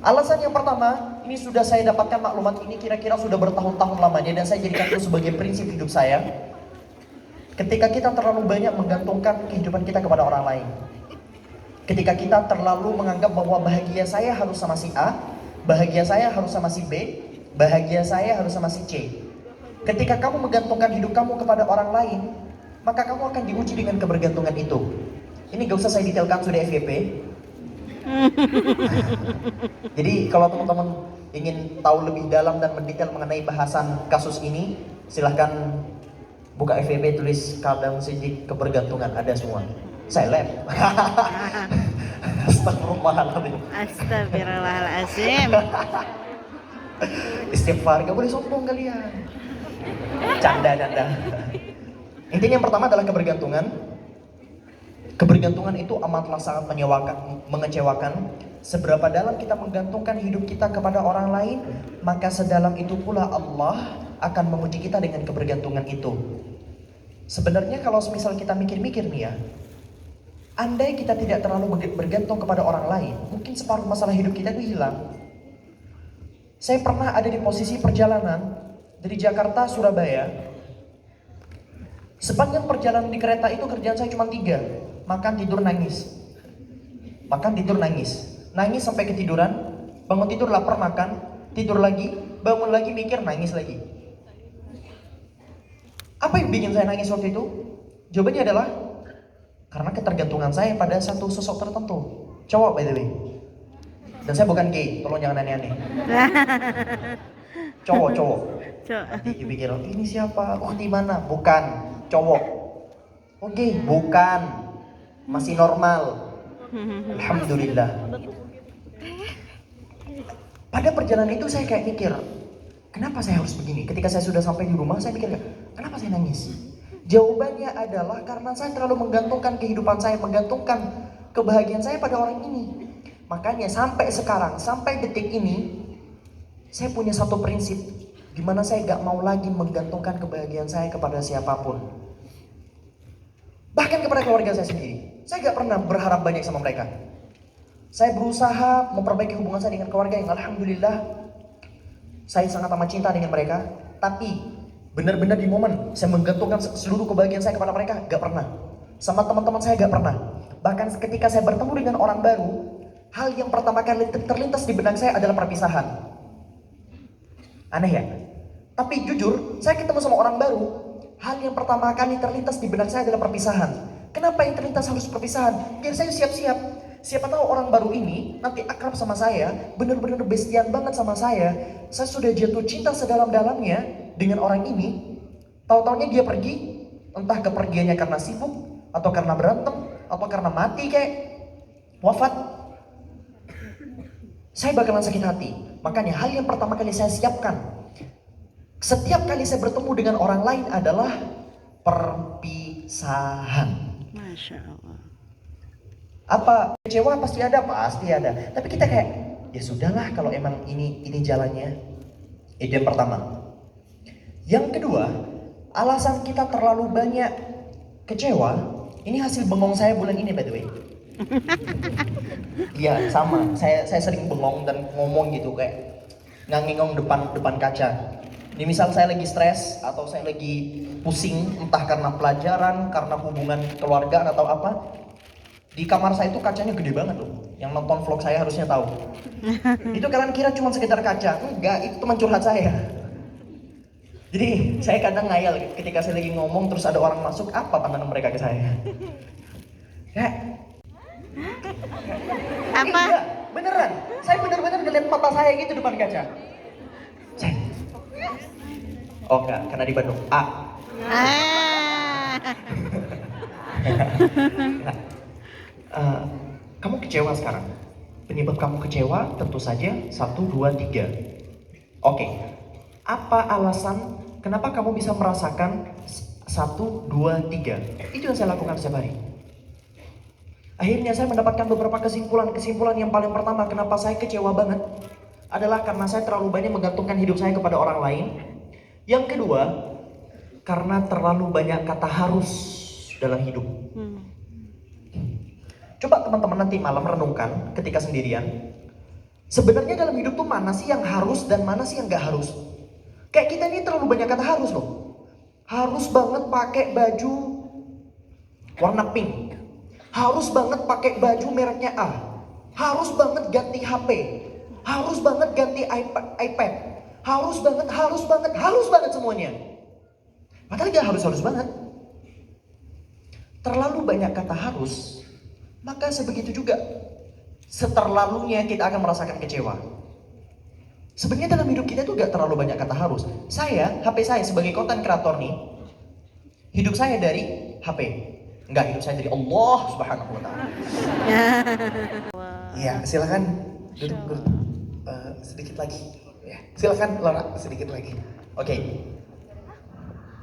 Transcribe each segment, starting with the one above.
Alasan yang pertama, ini sudah saya dapatkan maklumat ini kira-kira sudah bertahun-tahun lamanya dan saya jadikan itu sebagai prinsip hidup saya. Ketika kita terlalu banyak menggantungkan kehidupan kita kepada orang lain. Ketika kita terlalu menganggap bahwa bahagia saya harus sama si A, bahagia saya harus sama si B, bahagia saya harus sama si C. Ketika kamu menggantungkan hidup kamu kepada orang lain, maka kamu akan diuji dengan kebergantungan itu. Ini gak usah saya detailkan, sudah FYP. Jadi kalau teman-teman ingin tahu lebih dalam dan mendetail mengenai bahasan kasus ini, silahkan buka FYP, tulis kadang sidik kebergantungan, ada semua. Saya lab. Astagfirullahaladzim. Astagfirullahaladzim. Istighfar, gak boleh sombong kalian. Canda. Intinya yang pertama adalah kebergantungan. Kebergantungan itu amatlah sangat mengecewakan. Seberapa dalam kita menggantungkan hidup kita kepada orang lain, maka sedalam itu pula Allah akan memuji kita dengan kebergantungan itu. Sebenarnya kalau misal kita mikir-mikir nih ya, andai kita tidak terlalu bergantung kepada orang lain, mungkin separuh masalah hidup kita itu hilang. Saya pernah ada di posisi perjalanan dari Jakarta Surabaya. Sepanjang perjalanan di kereta itu kerjaan saya cuma 3. Makan, tidur, nangis. Makan, tidur, nangis. Nangis sampai ketiduran, bangun tidur lapar makan, tidur lagi, bangun lagi mikir, nangis lagi. Apa yang bikin saya nangis waktu itu? Jawabannya adalah karena ketergantungan saya pada satu sosok tertentu. Cowok by the way. Dan saya bukan gay, tolong jangan aneh-aneh. Cowok. Nanti dipikir, ini siapa? Oh di mana? Bukan, cowok. Oke, bukan. Masih normal. Alhamdulillah. Pada perjalanan itu saya kayak mikir, kenapa saya harus begini? Ketika saya sudah sampai di rumah, saya mikir, kenapa saya nangis? Jawabannya adalah karena saya terlalu menggantungkan kehidupan saya, menggantungkan kebahagiaan saya pada orang ini. Makanya sampai sekarang, sampai detik ini, saya punya satu prinsip, di mana saya gak mau lagi menggantungkan kebahagiaan saya kepada siapapun. Bahkan kepada keluarga saya sendiri. Saya gak pernah berharap banyak sama mereka. Saya berusaha memperbaiki hubungan saya dengan keluarga yang alhamdulillah saya sangat amat cinta dengan mereka. Tapi benar-benar di momen saya menggantungkan seluruh kebahagiaan saya kepada mereka, gak pernah. Sama teman-teman saya gak pernah. Bahkan ketika saya bertemu dengan orang baru, hal yang pertama kali terlintas di benak saya adalah perpisahan. Aneh ya? Tapi jujur, saya ketemu sama orang baru, hal yang pertama kali terlintas di benak saya adalah perpisahan. Kenapa yang terlintas harus perpisahan? Biar saya siap-siap. Siapa tahu orang baru ini nanti akrab sama saya, benar-benar bestian banget sama saya. Saya sudah jatuh cinta sedalam-dalamnya dengan orang ini. Tahu-taunya dia pergi, entah kepergiannya karena sibuk, atau karena berantem, atau karena mati kayak wafat. Saya bakalan sakit hati. Makanya hal yang pertama kali saya siapkan setiap kali saya bertemu dengan orang lain adalah perpisahan. Masya Allah. Apa kecewa pasti ada. Tapi kita kayak ya sudahlah kalau emang ini jalannya. Itu yang pertama. Yang kedua, alasan kita terlalu banyak kecewa. Ini hasil bengong saya bulan ini by the way. Iya sama. Saya sering bengong dan ngomong gitu kayak ngangingong depan kaca. Ini misal saya lagi stres atau saya lagi pusing entah karena pelajaran, karena hubungan keluarga atau apa. Di kamar saya itu kacanya gede banget loh. Yang nonton vlog saya harusnya tahu. Itu kalian kira cuma sekedar kaca? Enggak, itu teman curhat saya. Jadi saya kadang ngayal ketika saya lagi ngomong terus ada orang masuk, apa pandangan mereka ke saya? Ya. Apa? Enggak, beneran. Saya bener-bener ngeliat mata saya gitu depan kaca. Cek. Oh enggak, karena di Bandung. A. Kamu kecewa sekarang. Penyebab kamu kecewa tentu saja 1, 2, 3. Oke. Apa alasan kenapa kamu bisa merasakan 1, 2, 3? Itu yang saya lakukan setiap hari. Akhirnya saya mendapatkan beberapa kesimpulan yang paling pertama kenapa saya kecewa banget adalah karena saya terlalu banyak menggantungkan hidup saya kepada orang lain. Yang kedua, karena terlalu banyak kata harus dalam hidup. Coba teman-teman nanti malam renungkan ketika sendirian. Sebenarnya dalam hidup tuh mana sih yang harus dan mana sih yang gak harus? Kayak kita ini terlalu banyak kata harus loh. Harus banget pakai baju warna pink. Harus banget pakai baju mereknya A. Harus banget ganti HP. Harus banget ganti iPad. Harus banget semuanya. Padahal gak harus banget. Terlalu banyak kata harus, maka sebegitu juga seterlalunya kita akan merasakan kecewa. Sebenarnya dalam hidup kita tuh gak terlalu banyak kata harus. HP saya sebagai content creator nih, hidup saya dari HP. Enggak, hidup saya dari Allah Subhanahu wa taala. Iya, silakan duduk sedikit lagi. Ya, silakan Laura sedikit lagi. Oke.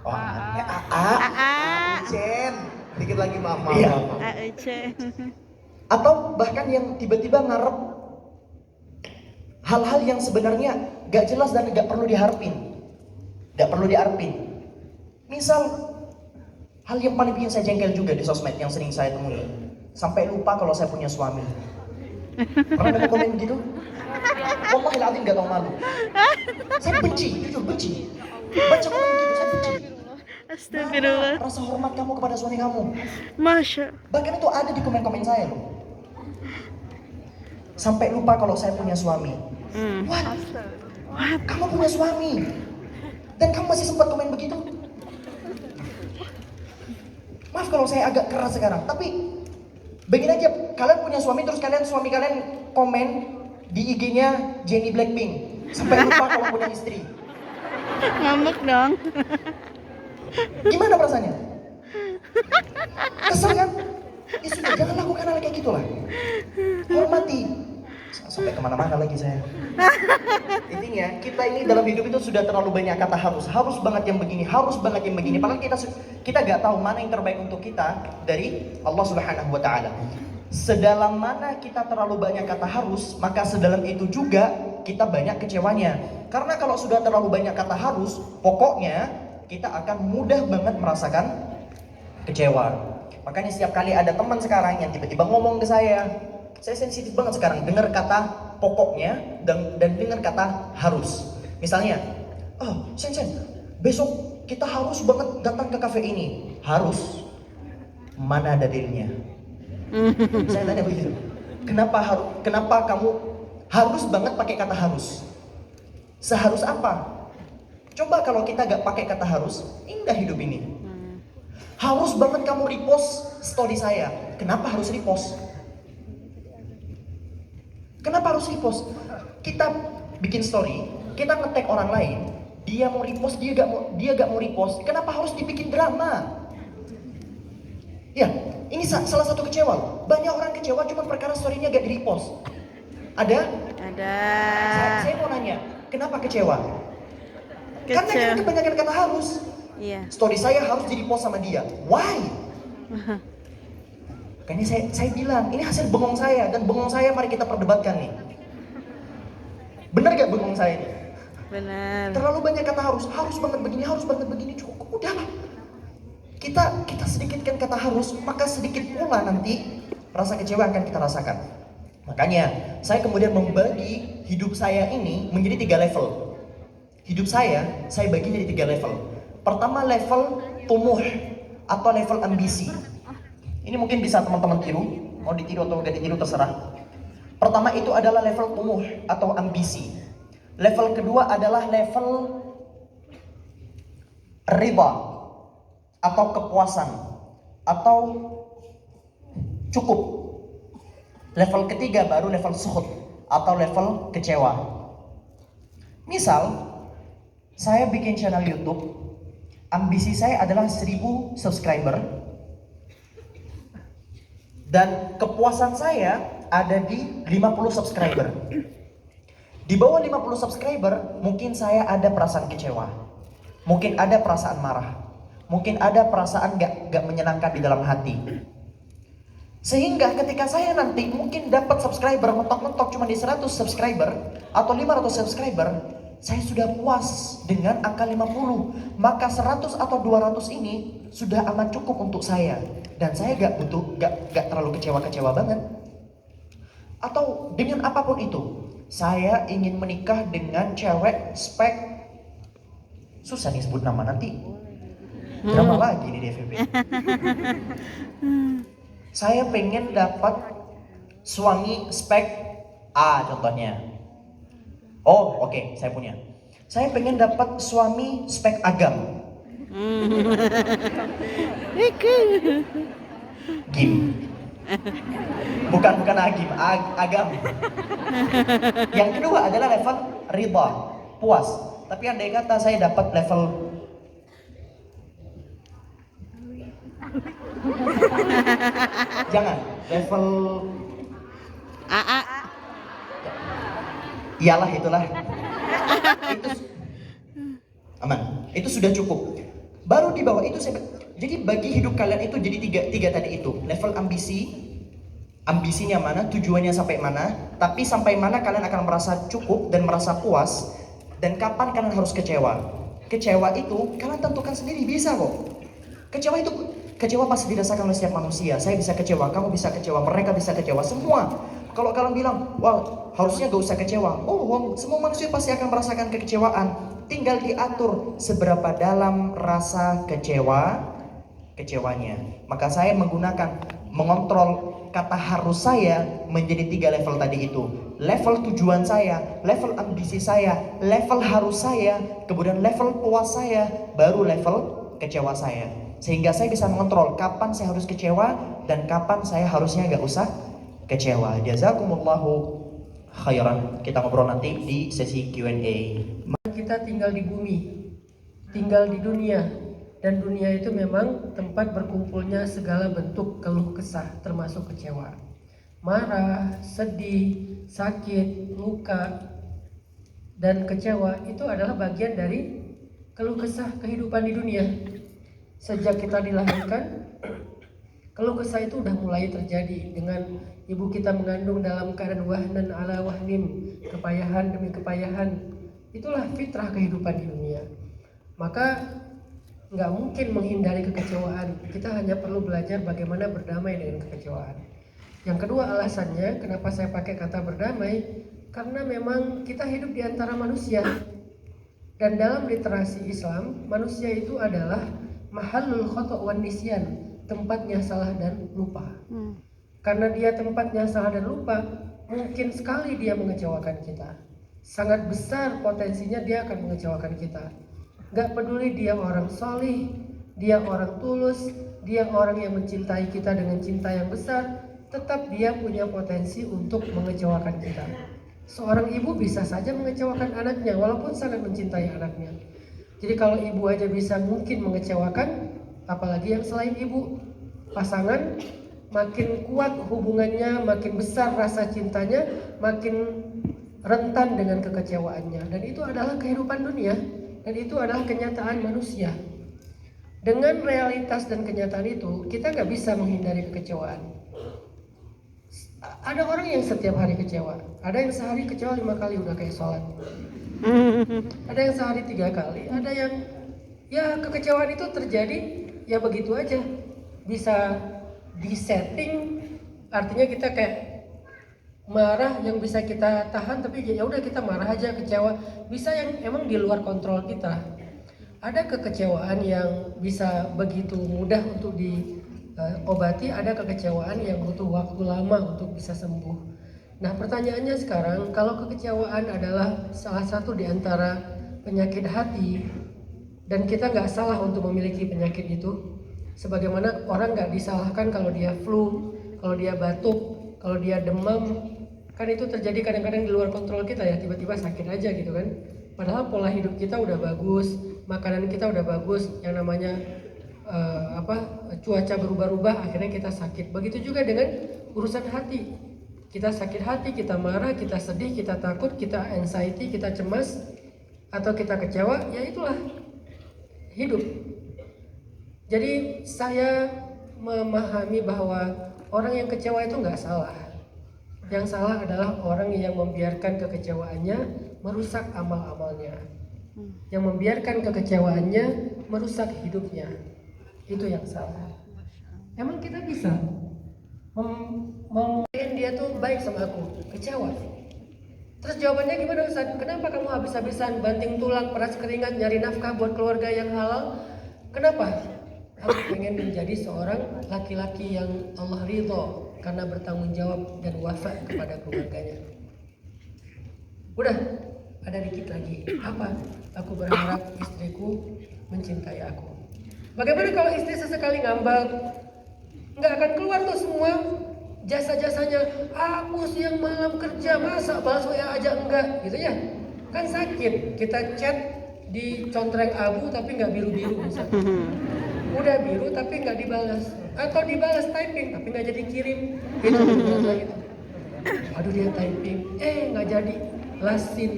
Oh, anaknya Chen. Sedikit lagi maaf. Iya. Atau bahkan yang tiba-tiba ngarep hal-hal yang sebenarnya gak jelas dan gak perlu diharapin. Misal, hal yang paling bikin saya jengkel juga di sosmed yang sering saya temui. Sampai lupa kalau saya punya suami. Pernah nemu komen gitu? Wallahil adzim gak tau malu. Saya benci, jujur benci. Baca komen gitu, saya benci. Astagfirullah. Rasa hormat kamu kepada suami kamu. Masya. Bahkan itu ada di komen-komen saya loh. Sampai lupa kalau saya punya suami. What? Kamu punya suami dan kamu masih sempat komen begitu? Maaf kalau saya agak keras sekarang, tapi begini aja, kalian punya suami terus suami kalian komen di IG-nya Jennie Blackpink. Sampai lupa kalau punya istri. Ngambek dong. Gimana perasaannya? Kesel kan? Ya sudah, jangan lakukan hal kayak gitulah. Hormati. Sampai kemana-mana lagi saya. Intinya, kita ini dalam hidup itu sudah terlalu banyak kata harus banget yang begini, Padahal kita gak tahu mana yang terbaik untuk kita dari Allah Subhanahu wa taala. Sedalam mana kita terlalu banyak kata harus, maka sedalam itu juga kita banyak kecewanya. Karena kalau sudah terlalu banyak kata harus, pokoknya kita akan mudah banget merasakan kecewa. Makanya setiap kali ada teman sekarang yang tiba-tiba ngomong ke saya sensitif banget sekarang dengar kata pokoknya dan dengar kata harus. Misalnya, Sen, besok kita harus banget datang ke kafe ini. Harus? Mana ada dalilnya? Saya tanya begitu. Kenapa kamu harus banget pakai kata harus? Seharus apa? Coba kalau kita gak pakai kata harus, indah hidup ini. Harus banget kamu repost story saya. Kenapa harus repost? Kenapa harus repost? Kita bikin story, kita nge-tag orang lain, dia mau repost, dia gak mau repost. Kenapa harus dibikin drama? Ya, ini salah satu kecewa. Banyak orang kecewa cuma perkara story-nya gak di-repost. Ada? Ada. Saya mau nanya, kenapa kecewa? Karena kita kebanyakan kata harus. Iya. Story saya harus di-repost sama dia. Why? Makanya saya bilang, ini hasil bengong saya, dan bengong saya mari kita perdebatkan nih. Bener gak bengong saya ini? Benar. Terlalu banyak kata harus banget begini, cukup, udahlah. Kita sedikitkan kata harus, maka sedikit pula nanti rasa kecewa akan kita rasakan. Makanya, saya kemudian membagi hidup saya ini menjadi 3 level. Hidup saya bagi jadi 3 level. Pertama level tumuh atau level ambisi. Ini mungkin bisa teman-teman tiru, mau ditiru atau gak ditiru terserah. Pertama itu adalah level tumuh atau ambisi. Level kedua adalah level riba atau kepuasan atau cukup. Level ketiga baru level sukhut atau level kecewa. Misal, saya bikin channel YouTube, ambisi saya adalah 1000 subscriber. Dan kepuasan saya ada di 50 subscriber. Di bawah 50 subscriber, mungkin saya ada perasaan kecewa. Mungkin ada perasaan marah. Mungkin ada perasaan gak menyenangkan di dalam hati. Sehingga ketika saya nanti mungkin dapat subscriber, mentok-mentok cuma di 100 subscriber atau 500 subscriber, saya sudah puas dengan angka 50. Maka 100 atau 200 ini sudah amat cukup untuk saya. Dan saya gak terlalu kecewa-kecewa banget. Atau dengan apapun itu. Saya ingin menikah dengan cewek spek, susah nih sebut nama nanti. Drama lagi nih di FVP. Saya pengen dapat suami spek A contohnya. Oh, oke, saya punya. Saya pengen dapat suami spek agam. Gim. Bukan agim, agam. Yang kedua adalah level ridha, puas. Tapi andai kata saya dapat level jangan, level AA. iyalah itulah. Itu aman. Itu sudah cukup. Baru di bawah itu saya. Jadi bagi hidup kalian itu jadi tiga tadi itu. Level ambisinya mana, tujuannya sampai mana, tapi sampai mana kalian akan merasa cukup dan merasa puas, dan kapan kalian harus kecewa. Kecewa itu kalian tentukan sendiri, bisa kok. Kecewa pasti dirasakan oleh setiap manusia. Saya bisa kecewa, kamu bisa kecewa, mereka bisa kecewa, semua. Kalau kalian bilang, wah harusnya gak usah kecewa. Oh, semua manusia pasti akan merasakan kekecewaan. Tinggal diatur seberapa dalam rasa kecewanya. Maka saya mengontrol kata harus saya menjadi 3 level tadi itu. Level tujuan saya, level ambisi saya, level harus saya, kemudian level puas saya, baru level kecewa saya. Sehingga saya bisa mengontrol kapan saya harus kecewa dan kapan saya harusnya gak usah kecewa. Jazakumullahu khairan. Kita ngobrol nanti di sesi Q&A. Kita tinggal di bumi, tinggal di dunia, dan dunia itu memang tempat berkumpulnya segala bentuk keluh kesah, termasuk kecewa, marah, sedih, sakit, luka, dan kecewa itu adalah bagian dari keluh kesah kehidupan di dunia. Sejak kita dilahirkan, keluh kesah itu udah mulai terjadi dengan ibu kita mengandung dalam keadaan wahnan ala wahnin, kepayahan demi kepayahan. Itulah fitrah kehidupan di dunia. Maka nggak mungkin menghindari kekecewaan. Kita hanya perlu belajar bagaimana berdamai dengan kekecewaan. Yang kedua alasannya kenapa saya pakai kata berdamai, karena memang kita hidup di antara manusia. Dan dalam literasi Islam, manusia itu adalah mahallul khata' wan nisyan, tempatnya salah dan lupa. Karena dia tempatnya salah dan lupa, mungkin sekali dia mengecewakan kita. Sangat besar potensinya dia akan mengecewakan kita. Gak peduli dia orang solih, dia orang tulus, dia orang yang mencintai kita dengan cinta yang besar, tetap dia punya potensi untuk mengecewakan kita. Seorang ibu bisa saja mengecewakan anaknya walaupun sangat mencintai anaknya. Jadi kalau ibu aja bisa mungkin mengecewakan, apalagi yang selain ibu. Pasangan makin kuat hubungannya, makin besar rasa cintanya, makin rentan dengan kekecewaannya. Dan itu adalah kehidupan dunia, dan itu adalah kenyataan manusia. Dengan realitas dan kenyataan itu, kita nggak bisa menghindari kekecewaan. Ada orang yang setiap hari kecewa, ada yang sehari kecewa 5 kali udah kayak sholat, ada yang sehari 3 kali, ada yang ya kekecewaan itu terjadi ya begitu aja, bisa disetting, artinya kita kayak marah yang bisa kita tahan, tapi ya udah kita marah aja, kecewa. Bisa yang emang di luar kontrol kita. Ada kekecewaan yang bisa begitu mudah untuk diobati, ada kekecewaan yang butuh waktu lama untuk bisa sembuh. Nah pertanyaannya sekarang, kalau kekecewaan adalah salah satu di antara penyakit hati, dan kita nggak salah untuk memiliki penyakit itu, sebagaimana orang nggak disalahkan kalau dia flu, kalau dia batuk, kalau dia demam, kan itu terjadi kadang-kadang di luar kontrol kita ya, tiba-tiba sakit aja gitu kan. Padahal pola hidup kita udah bagus, makanan kita udah bagus, yang namanya cuaca berubah-ubah, akhirnya kita sakit. Begitu juga dengan urusan hati. Kita sakit hati, kita marah, kita sedih, kita takut, kita anxiety, kita cemas, atau kita kecewa, ya itulah hidup. Jadi saya memahami bahwa orang yang kecewa itu nggak salah. Yang salah adalah orang yang membiarkan kekecewaannya merusak amal-amalnya. Yang membiarkan kekecewaannya merusak hidupnya. Itu yang salah. Emang kita bisa dia tuh baik sama aku, kecewa. Terus jawabannya gimana Ustaz? Kenapa kamu habis-habisan banting tulang, peras keringat, nyari nafkah buat keluarga yang halal? Kenapa? Aku pengen menjadi seorang laki-laki yang Allah ridho karena bertanggung jawab dan wafa kepada keluarganya. Udah, ada dikit lagi. Apa? Aku berharap istriku mencintai aku. Bagaimana kalau istri sesekali ngambek? Nggak akan keluar tuh semua jasa-jasanya. Aku siang malam kerja, masa balas WA aja enggak, gitu ya? Kan sakit. Kita chat di contreng abu tapi nggak biru-biru misalnya. Udah biru tapi nggak dibalas, atau dibalas typing tapi nggak jadi kirim. Itu gitu. Aduh dia typing, nggak jadi, lasin.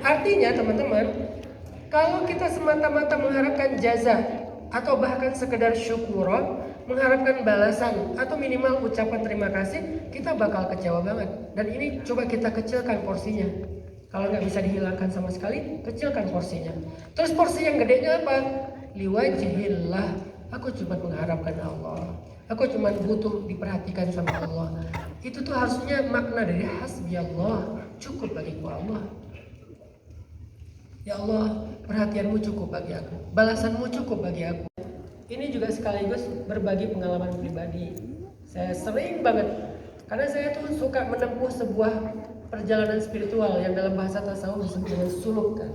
Artinya teman-teman, kalau kita semata-mata mengharapkan jaza atau bahkan sekedar syukur, mengharapkan balasan atau minimal ucapan terima kasih, kita bakal kecewa banget. Dan ini coba kita kecilkan porsinya. Kalau nggak bisa dihilangkan sama sekali, kecilkan porsinya. Terus porsi yang gedenya apa? Liwajhillah. Aku cuma mengharapkan Allah. Aku cuma butuh diperhatikan sama Allah. Itu tuh harusnya makna dari hasbi Allah. Cukup bagiku Allah. Ya Allah, perhatianmu cukup bagi aku. Balasanmu cukup bagi aku. Ini juga sekaligus berbagi pengalaman pribadi. Saya sering banget, karena saya tuh suka menempuh sebuah perjalanan spiritual yang dalam bahasa tasawuf disebut dengan suluk kan.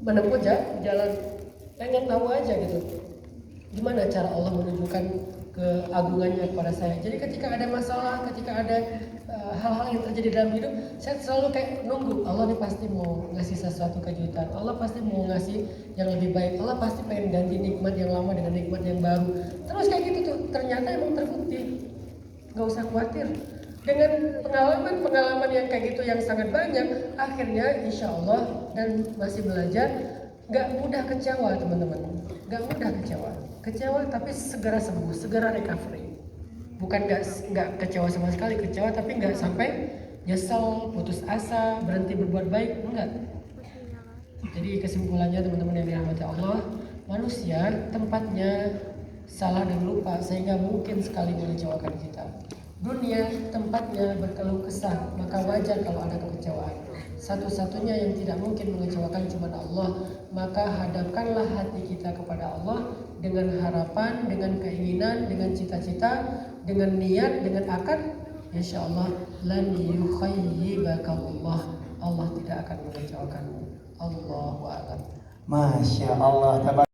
Menempuh jalan, pengen tahu aja gitu. Gimana cara Allah menunjukkan keagungannya kepada saya. Jadi ketika ada masalah, ketika ada hal-hal yang terjadi dalam hidup, saya selalu kayak nunggu Allah nih pasti mau ngasih sesuatu kejutan, Allah pasti mau ngasih yang lebih baik, Allah pasti pengen ganti nikmat yang lama dengan nikmat yang baru. Terus kayak gitu tuh, ternyata emang terbukti. Gak usah khawatir. Dengan pengalaman yang kayak gitu yang sangat banyak, akhirnya insya Allah dan masih belajar, gak mudah kecewa teman-teman. Gak mudah kecewa tapi segera sembuh, segera recovery. Bukan nggak kecewa sama sekali, kecewa tapi nggak sampai nyesel, putus asa, berhenti berbuat baik, enggak. Jadi kesimpulannya teman-teman yang dirahmati Allah, manusia tempatnya salah dan lupa sehingga mungkin sekali mengecewakan kita. Dunia tempatnya berkeluh kesah, maka wajar kalau ada kekecewaan. Satu-satunya yang tidak mungkin mengecewakan cuma Allah. Maka hadapkanlah hati kita kepada Allah dengan harapan, dengan keinginan, dengan cita-cita, dengan niat, dengan akad. Insya Allah lan yukhayyibakallah. Allah tidak akan mengecewakanmu. Allahu a'lam. Masya Allah.